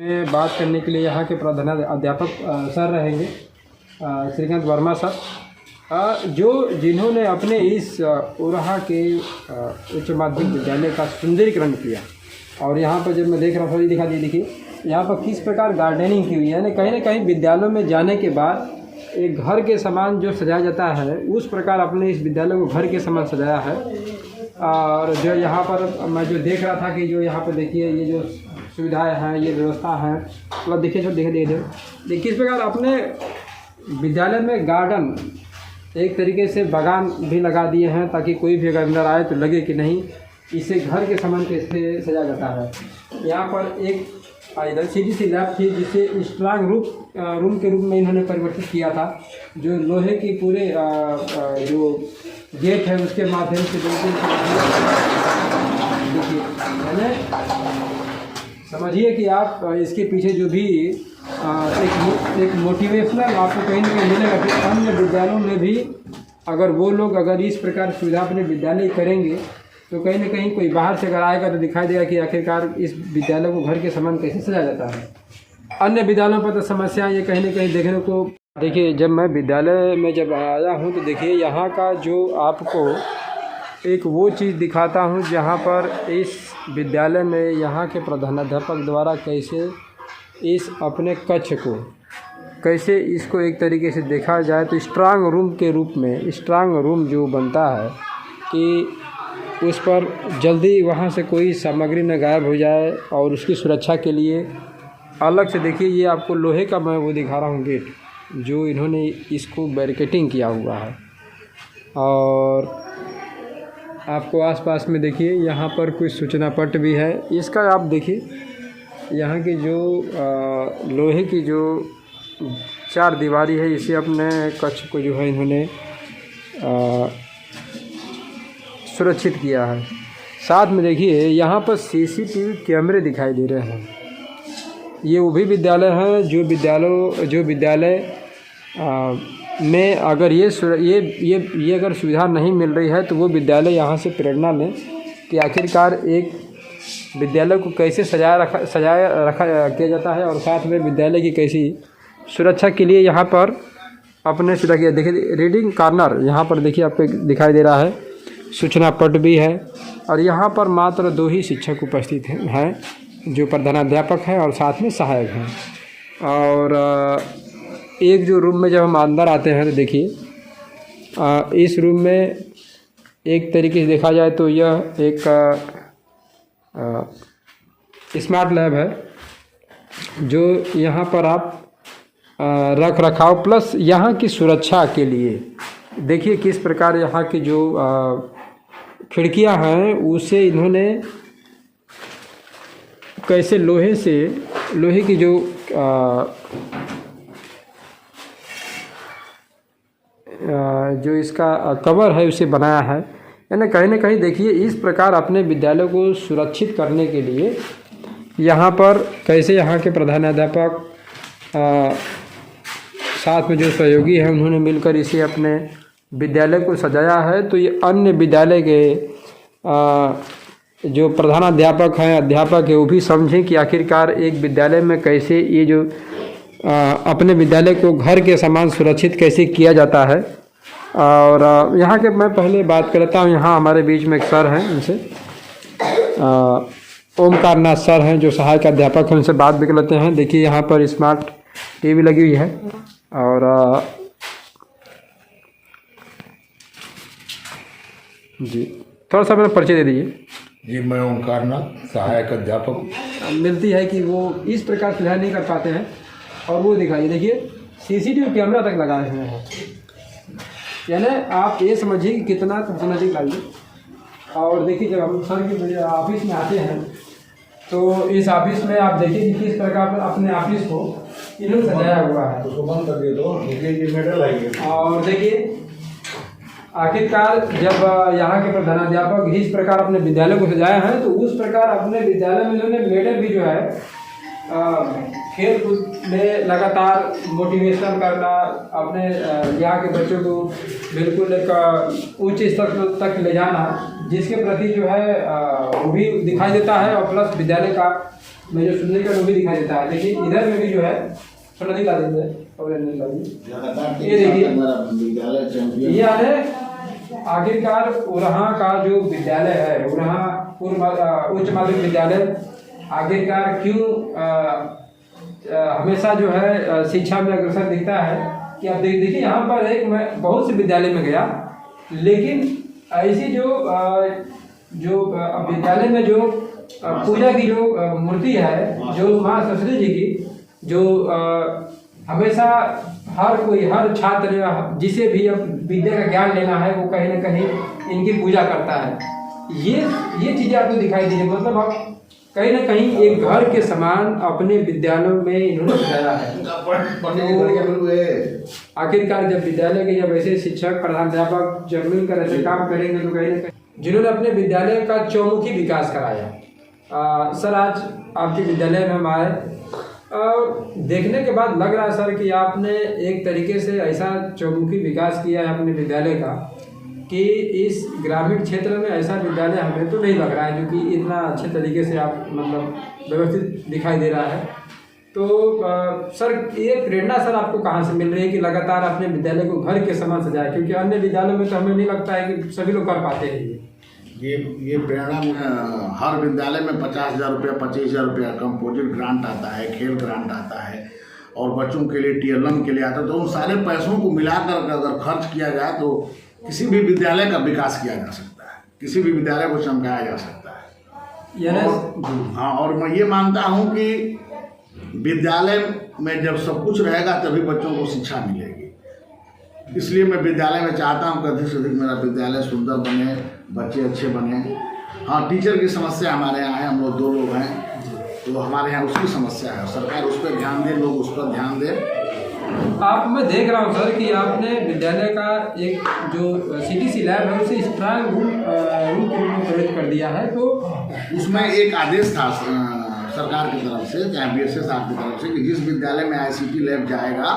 में बात करने के लिए यहाँ के प्रधान अध्यापक सर रहेंगे श्रीकांत वर्मा सर, जिन्होंने अपने इस उरहा के उच्च माध्यमिक विद्यालय का सुंदरीकरण किया। और यहाँ पर जब मैं देख रहा था, ये दिखा देखिए यहाँ पर किस प्रकार गार्डनिंग की हुई है। यानी कहीं ना कहीं विद्यालयों में जाने के बाद एक घर के समान जो सजाया जाता है, उस प्रकार अपने इस विद्यालय को घर के समान सजाया है। और जो यहाँ पर मैं जो देख रहा था कि जो यहाँ पर देखिए ये जो सुविधाएं हैं, ये व्यवस्था है, मतलब देखिए देखिए किस प्रकार अपने विद्यालय में गार्डन एक तरीके से बागान भी लगा दिए हैं, ताकि कोई भी अगर अंदर आए तो लगे कि नहीं इसे घर के समान कैसे सजाया जाता है। यहाँ पर एक इधर सीधी सी लैब थी, जिसे स्ट्रांग रूम के रूप में इन्होंने परिवर्तित किया था, जो लोहे की पूरे जो गेट है उसके माध्यम से देखिए समझिए कि आप इसके पीछे जो भी एक मोटिवेशनल आपको कहीं ना कहीं मिलेगा कि अन्य विद्यालयों में भी अगर वो लोग अगर इस प्रकार सुविधा अपने विद्यालय करेंगे तो कहीं ना कहीं कोई बाहर से अगर आएगा तो दिखाई देगा कि आखिरकार इस विद्यालय को घर के समान कैसे सजाया जाता है। अन्य विद्यालयों पर तो समस्याएं ये कहीं ना कहीं देखने को, देखिए जब मैं विद्यालय में जब आया हूँ तो देखिए यहाँ का जो आपको एक वो चीज़ दिखाता हूँ जहाँ पर इस विद्यालय में यहाँ के प्रधानाध्यापक द्वारा कैसे इस अपने कक्ष को कैसे इसको एक तरीके से देखा जाए तो स्ट्रांग रूम के रूप में स्ट्रांग रूम जो बनता है कि उस पर जल्दी वहाँ से कोई सामग्री न गायब हो जाए, और उसकी सुरक्षा के लिए अलग से देखिए ये आपको लोहे का मैं वो दिखा रहा हूँ गेट, जो इन्होंने इसको बैरिकेटिंग किया हुआ है। और आपको आसपास में देखिए यहाँ पर कुछ सूचना पट भी है। इसका आप देखिए यहाँ की जो लोहे की जो चार दीवारी है, इसे अपने कक्ष को जो है इन्होंने सुरक्षित किया है। साथ में देखिए यहाँ पर सीसीटीवी कैमरे दिखाई दे रहे हैं। ये वो भी विद्यालय हैं जो विद्यालय में अगर ये अगर सुविधा नहीं मिल रही है तो वो विद्यालय यहाँ से प्रेरणा लें कि आखिरकार एक विद्यालय को कैसे सजाया रखा किया जाता है, और साथ में विद्यालय की कैसी सुरक्षा के लिए यहाँ पर अपने सुविधा किया। देखिए रीडिंग कॉर्नर यहाँ पर देखिए आपको दिखाई दे रहा है, सूचना पट भी है। और यहाँ पर मात्र 2 ही शिक्षक उपस्थित हैं, जो प्रधानाध्यापक हैं और साथ में सहायक हैं। और एक जो रूम में जब हम अंदर आते हैं तो देखिए इस रूम में एक तरीके से देखा जाए तो यह एक स्मार्ट लैब है, जो यहाँ पर आप रख रखाव प्लस यहाँ की सुरक्षा के लिए देखिए किस प्रकार यहाँ की जो खिड़कियाँ हैं उसे इन्होंने कैसे लोहे की जो जो इसका कवर है उसे बनाया है। यानी कहीं ना कहीं देखिए इस प्रकार अपने विद्यालय को सुरक्षित करने के लिए यहाँ पर कैसे यहाँ के प्रधानाध्यापक साथ में जो सहयोगी हैं उन्होंने मिलकर इसे अपने विद्यालय को सजाया है। तो ये अन्य विद्यालय के जो प्रधानाध्यापक हैं, अध्यापक है, वो भी समझें कि आखिरकार एक विद्यालय में कैसे ये जो अपने विद्यालय को घर के समान सुरक्षित कैसे किया जाता है। और यहाँ के मैं पहले बात करता हूँ, यहाँ हमारे बीच में एक सर हैं, उनसे ओमकार नाथ सर हैं जो सहायक अध्यापक हैं, उनसे बात भी कर लेते हैं। देखिए यहाँ पर स्मार्ट टीवी लगी हुई है। और जी थोड़ा सा मेरा परिचय दे दीजिए। जी मैं ओमकार नाथ सहायक अध्यापक। मिलती है कि वो इस प्रकार सुधार नहीं कर पाते हैं, और वो दिखाइए देखिए सीसीटीवी कैमरा तक लगाए हुए हैं। यानी आप ये समझिए कि कितना नज़दीक लाइए। और देखिए जब हम सर के ऑफिस में आते हैं तो इस ऑफिस में आप देखिए कि किस प्रकार अपने ऑफिस को इन्होंने सजाया हुआ है। तो बंद कर दिए तो देखिए मेडल आएंगे। और देखिए आखिरकार जब यहाँ के प्रधानाध्यापक इस प्रकार अपने विद्यालय को सजाया है तो उस प्रकार अपने विद्यालय में उन्होंने मेडल भी जो है खेल कूद में लगातार मोटिवेशन करना, अपने यहाँ के बच्चों को बिल्कुल एक उच्च स्तर तक ले जाना, जिसके प्रति जो है वो भी दिखाई देता है। और प्लस विद्यालय का में जो सुनने का वो भी दिखाई देता है। देखिए इधर में भी जो है थोड़ा दिखा देंगे और ये देखिए ये है आखिरकार उरहा का जो विद्यालय है, उरहा उच्च माध्यमिक विद्यालय आखिरकार क्यों हमेशा जो है शिक्षा में अग्रसर दिखता है कि आप देखिए यहाँ पर एक मैं बहुत से विद्यालय में गया, लेकिन ऐसी जो विद्यालय में जो पूजा की जो मूर्ति है, जो माँ सरस्वती जी की, जो हमेशा हर छात्र जिसे भी अब विद्या का ज्ञान लेना है वो कहीं ना कहीं इनकी पूजा करता है। ये चीज़ें आपको दिखाई दी, मतलब आप कहीं ना कहीं एक घर के समान अपने विद्यालयों में इन्होंने सजाया है। आखिरकार जब विद्यालय के जब ऐसे शिक्षक प्रधानाध्यापक जब मिलकर ऐसे काम करेंगे तो कहीं ना कहीं जिन्होंने अपने विद्यालय का चौमुखी विकास कराया। सर आज आपके विद्यालय में हम आए, देखने के बाद लग रहा है सर कि आपने एक तरीके से ऐसा चौमुखी विकास किया है अपने विद्यालय का कि इस ग्रामीण क्षेत्र में ऐसा विद्यालय हमें तो नहीं लग रहा है, जो कि इतना अच्छे तरीके से आप मतलब व्यवस्थित दिखाई दे रहा है। तो सर ये प्रेरणा सर आपको कहाँ से मिल रही है कि लगातार अपने विद्यालय को घर के समान सजाए, क्योंकि अन्य विद्यालयों में तो हमें नहीं लगता है कि सभी लोग कर पाते हैं। ये प्रेरणा हर विद्यालय में 50,000 रुपया 25,000 रुपया कंपोजिट ग्रांट आता है, खेल ग्रांट आता है और बच्चों के लिए TLM के लिए आता है। तो उन सारे पैसों को मिलाकर अगर खर्च किया जाए तो किसी भी विद्यालय का विकास किया जा सकता है, किसी भी विद्यालय को चमकाया जा सकता है। हाँ, और मैं ये मानता हूँ कि विद्यालय में जब सब कुछ रहेगा तभी बच्चों को शिक्षा मिलेगी। इसलिए मैं विद्यालय में चाहता हूँ कि अधिक से अधिक मेरा विद्यालय सुंदर बने, बच्चे अच्छे बने। हाँ, टीचर की समस्या हमारे यहाँ है, हम लोग 2 लोग हैं, तो हमारे यहाँ उसकी समस्या है, सरकार उस पर ध्यान दे, लोग उस पर ध्यान दें। आप मैं देख रहा हूँ सर कि आपने विद्यालय का एक जो CTC लैब है उसे स्ट्रांग रूम के रूप में प्रवेश कर दिया है। तो उसमें एक आदेश था सरकार की तरफ से, चाहे BSS साहब की तरफ से, कि जिस विद्यालय में ICT लैब जाएगा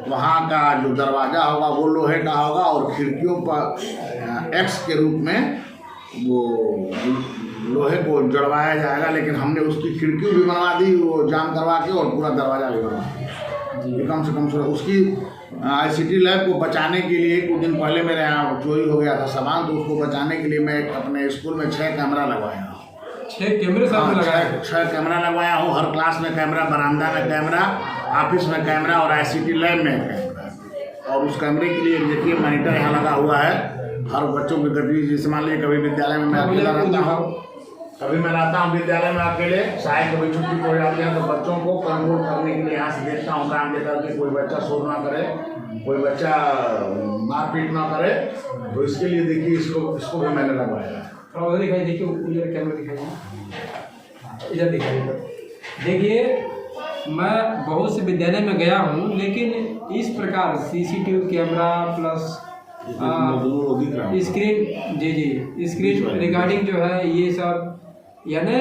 वहाँ का जो दरवाज़ा होगा वो लोहे का होगा और खिड़कियों पर X के रूप में वो लोहे को जड़वाया जाएगा। लेकिन हमने उसकी खिड़की भी बनवा दी, वो जाम करवा के, और पूरा दरवाज़ा भी बनवा दिया। कम से कम उसकी ICT लैब को बचाने के लिए कुछ दिन पहले मेरे यहाँ चोरी हो गया था सामान, तो उसको बचाने के लिए मैं अपने स्कूल में 6 कैमरा लगवाया हूँ। 6 कैमरे साथ लगाया? 6 कैमरा लगवाया हूँ। हर क्लास में कैमरा, बरामदा में कैमरा, ऑफिस में कैमरा और ICT लैब में कैमरा। और उस कैमरे के लिए देखिए मॉनिटर यहाँ लगा हुआ है। हर बच्चों की गतिविधि, जैसे मान लीजिए कभी विद्यालय में मैं अकेला रहता हूँ, कभी मैं रहता हूँ विद्यालय में अकेले, शायद कभी छुट्टी हो जाती है, तो बच्चों को कंट्रोल करने के लिए यहाँ से देखता हूँ काम देकर के कोई बच्चा शोर ना करे, कोई बच्चा मारपीट ना करे। तो इसके लिए देखिए इसको भी मैंने लगवाया है। उधर दिखाई, देखिए उधर कैमरा दिखाइए, इधर दिखाइए। देखिए मैं बहुत से विद्यालय में गया हूँ, लेकिन इस प्रकार CCTV camera plus screen screen recording जो है ये सब, यानी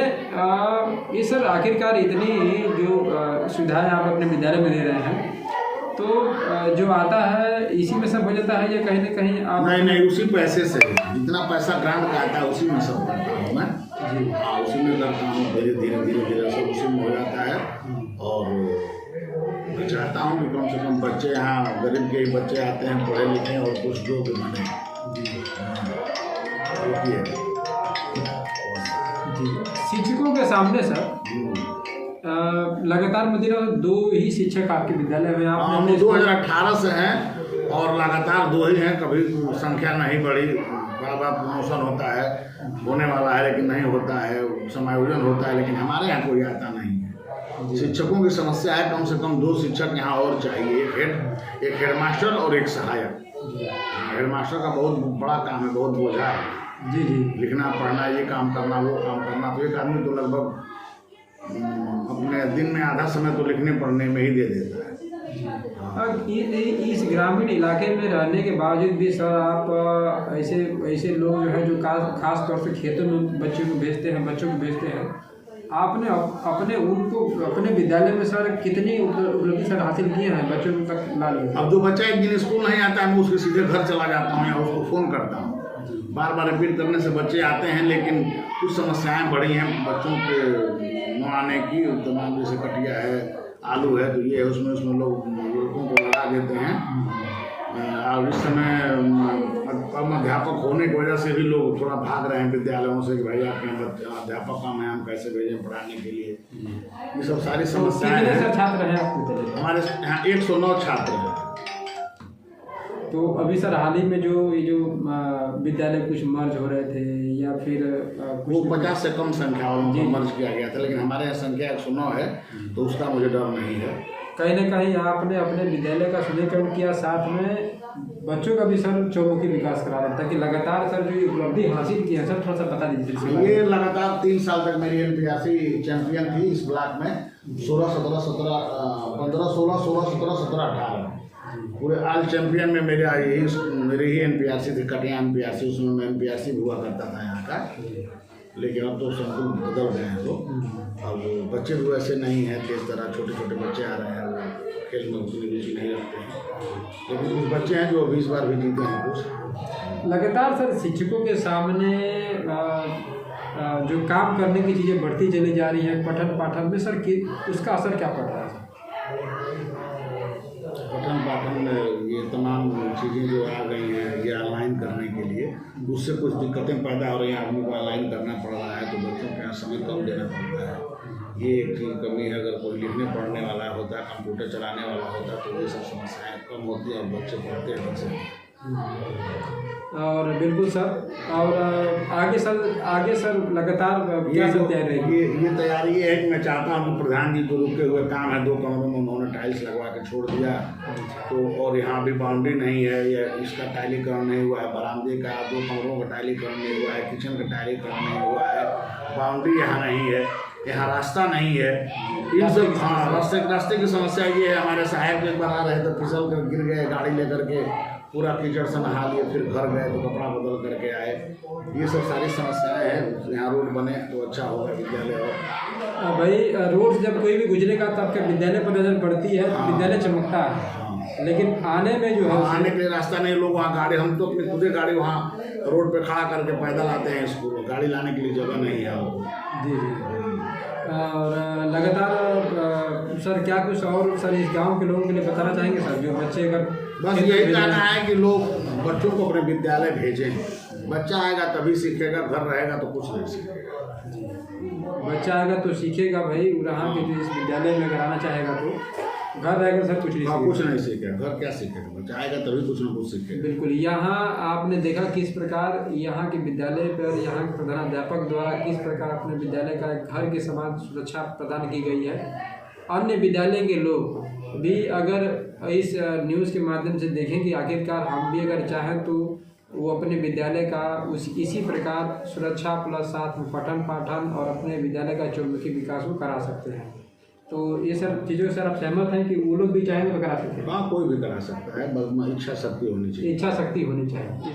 ये सर आखिरकार इतनी जो सुविधाएं आप अपने विद्यालय में दे रहे हैं, तो जो आता है इसी में सब हो जाता है या कहीं ना कहीं आप? नहीं, उसी पैसे से जितना पैसा ग्रांट का आता है उसी में सब करता हूँ मैं जी। हाँ, उसी में करता हूँ, धीरे सब उसी में हो जाता है। और मैं चाहता हूँ कि कम से कम बच्चे यहाँ, गरीब के ही बच्चे आते हैं, पढ़े लिखे और कुछ जो भी बने जी। शिक्षकों के सामने सर लगातार मतलब 2 ही शिक्षक आपके विद्यालय में? आप 2018 से हैं और लगातार 2 ही हैं, कभी संख्या नहीं बढ़ी। बार प्रमोशन होता है, होने वाला है लेकिन नहीं होता है, समायोजन होता है लेकिन हमारे यहाँ कोई आता नहीं है। शिक्षकों की समस्या है, कम से कम 2 शिक्षक यहाँ और चाहिए, एक हेडमास्टर और एक सहायक। हेडमास्टर का बहुत बड़ा काम है, बहुत बोझा है जी, लिखना पढ़ना, ये काम करना, वो काम करना। तो एक आदमी तो लगभग अपने दिन में आधा समय तो लिखने पढ़ने में ही दे देता है। इस ग्रामीण इलाके में रहने के बावजूद भी सर आप ऐसे लोग जो है जो खास तौर से खेतों में बच्चों को भेजते हैं, आपने अपने विद्यालय में सर कितनी उपलब्धि सर हासिल किए हैं, बच्चों तक ला लिए? अब 2 बच्चा एक दिन स्कूल नहीं आता है, मैं उसके सीधे घर चला जाता हूँ या उसको फ़ोन करता हूँ। बार रिपीट करने से बच्चे आते हैं, लेकिन कुछ समस्याएं बड़ी हैं, बच्चों के नहाने की तमाम, जैसे कटिया है, आलू है, तो ये है, उसमें लोग लड़कों को लगा देते हैं। और इस समय कम अध्यापक होने की वजह से भी लोग थोड़ा भाग रहे हैं विद्यालयों से कि भाई आपके यहाँ अध्यापक कम है, हम कैसे भेजें पढ़ाने के लिए। ये सब सारी समस्याएं कितने हैं। सर छात्र हैं आपके विद्यालय में? हमारे यहाँ 109 छात्र हैं। तो अभी सर हाल ही में ये जो विद्यालय कुछ मर्ज हो रहे थे या फिर वो 50 से कम संख्या वालों को मर्ज किया गया था, लेकिन हमारे यहाँ संख्या 109 है, तो उसका मुझे डर नहीं है। कहीं ना कहीं आपने अपने विद्यालय का सुदृढ़ीकरण किया, साथ में बच्चों का भी सर चौमुखी विकास करा रहे हैं, ताकि लगातार सर जो उपलब्धि हासिल की है सर थोड़ा सा बता दीजिए। ये लगातार 3 साल तक मेरी NPRC चैंपियन थी इस ब्लॉक में। 16, 17, 17, 15, 16, 16, 17, 17, 18 पूरे ऑल चैंपियन में मेरी ही NPRC थी, कटिया NPRC। उसमें मैं NPRC भी हुआ करता था यहाँ का, लेकिन अब तो संकुल बदल गए हैं लोग। अब बच्चे भी वैसे नहीं हैं तेज तरह, छोटे छोटे बच्चे आ रहे हैं, वो खेल में उतनी रुचि नहीं रखते हैं, लेकिन कुछ बच्चे हैं जो 20 बार भी जीते हैं कुछ। लगातार सर शिक्षकों के सामने जो काम करने की चीज़ें बढ़ती चली जा रही हैं पठन पाठन में सर उसका असर क्या पड़ रहा है? पठन पाठन में ये तमाम चीज़ें जो आ गई हैं ये ऑनलाइन करने के लिए, उससे कुछ दिक्कतें पैदा हो रही हैं। आदमी को ऑनलाइन करना पड़ रहा है, तो बच्चों के यहाँ समय कम देना पड़ता है। ये एक चीज़ कमी है। अगर कोई लिखने पढ़ने वाला होता, कंप्यूटर चलाने वाला होता, तो ये सब समस्याएँ कम होती हैं और बच्चे पढ़ते हैं ढंग से। और बिल्कुल सर, और आगे सर लगातार क्या सब तैयारी रहेगी? ये तैयारी ये है कि मैं चाहता हूँ कि प्रधान जी जो रुके हुए काम है, 2 कमरों में उन्होंने टाइल्स लगवा के छोड़ दिया, तो और यहाँ भी बाउंड्री नहीं है, या इसका टाइलीकरण नहीं हुआ है, बरामदे का 2 कमरों का टाइलीकरण नहीं हुआ है, किचन का टाइलीकरण नहीं हुआ है, बाउंड्री यहाँ नहीं है, यहाँ रास्ता नहीं है। इन सब रास्ते की समस्या ये है। हमारे साहब एक बार आ रहे तो फिसल कर गिर गए, गाड़ी लेकर के पूरा कीचड़ से नहा लिए, फिर घर गए तो कपड़ा बदल करके आए। ये सब सारी समस्याएं हैं। यहाँ रोड बने तो अच्छा होगा विद्यालय। और भाई रोड जब कोई भी गुजरेगा तो आपके विद्यालय पर नजर पड़ती है, तो विद्यालय चमकता है, लेकिन आने में जो है आने के लिए रास्ता नहीं। लोग वहाँ गाड़ी, हम तो अपनी खुद ही गाड़ी वहाँ रोड पे खड़ा करके पैदल आते हैं स्कूल, गाड़ी लाने के लिए जगह नहीं है हमको। जी। और लगातार सर क्या कुछ और सर इस गांव के लोगों के लिए बताना चाहेंगे सर, जो बच्चे अगर बस यही कहना है कि लोग बच्चों को अपने विद्यालय भेजें। बच्चा आएगा तभी सीखेगा, घर रहेगा तो कुछ नहीं सीखेगा। बच्चा आएगा तो सीखेगा भाई, यहाँ के जो इस विद्यालय में अगर आना चाहेगा तो घर रहेगा सर कुछ नहीं सीखेगा। कुछ नहीं सीखेगा, घर क्या सीखेगा? बच्चा आएगा तभी कुछ ना कुछ सीखेगा। बिल्कुल। यहाँ आपने देखा किस प्रकार यहाँ के विद्यालय पर यहाँ के प्रधानाध्यापक द्वारा किस प्रकार अपने विद्यालय का घर के समान सुरक्षा प्रदान की गई है। अन्य विद्यालय के लोग भी अगर इस न्यूज़ के माध्यम से देखें कि आखिरकार हम भी अगर चाहें तो वो अपने विद्यालय का इसी प्रकार सुरक्षा प्लस साथ में पठन पाठन और अपने विद्यालय का चौमुखी विकास को करा सकते हैं। तो ये सब चीज़ों से सर आप सहमत हैं कि वो लोग भी चाहें तो करा सकते हैं? हाँ, कोई भी करा सकता है, बस इच्छा शक्ति होनी चाहिए। इच्छा शक्ति होनी चाहिए।